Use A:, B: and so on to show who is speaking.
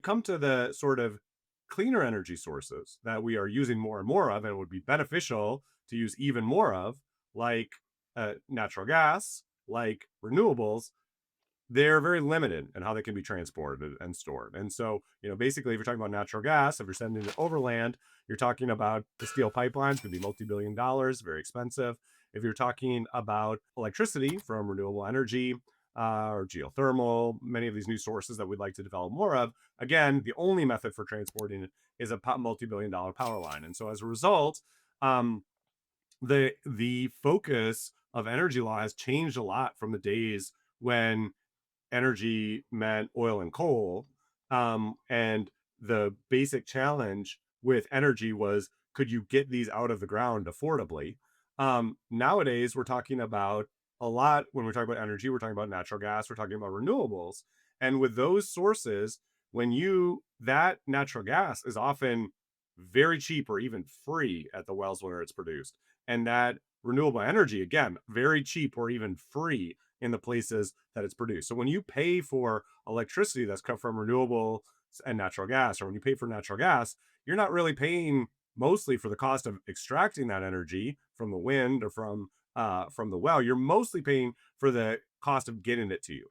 A: Come to the sort of cleaner energy sources that we are using more and more of, and would be beneficial to use even more of, like natural gas, like renewables. They're very limited in how they can be transported and stored. And so, basically, if you're talking about natural gas, if you're sending it overland, you're talking about the steel pipelines could be multi-billion dollars, very expensive. If you're talking about electricity from renewable energy or geothermal, many of these new sources that we'd like to develop more of, again, the only method for transporting it is a multi-billion dollar power line. And so, as a result, um, the focus of energy law has changed a lot from the days when energy meant oil and coal. And the basic challenge with energy was, could you get these out of the ground affordably? Nowadays, we're talking about a lot. When we're talking about energy, we're talking about natural gas, we're talking about renewables. And with those sources, that natural gas is often very cheap or even free at the wells where it's produced. And that renewable energy, again, very cheap or even free in the places that it's produced. So when you pay for electricity that's come from renewable and natural gas, or when you pay for natural gas, you're not really paying mostly for the cost of extracting that energy from the wind or from the well. You're mostly paying for the cost of getting it to you.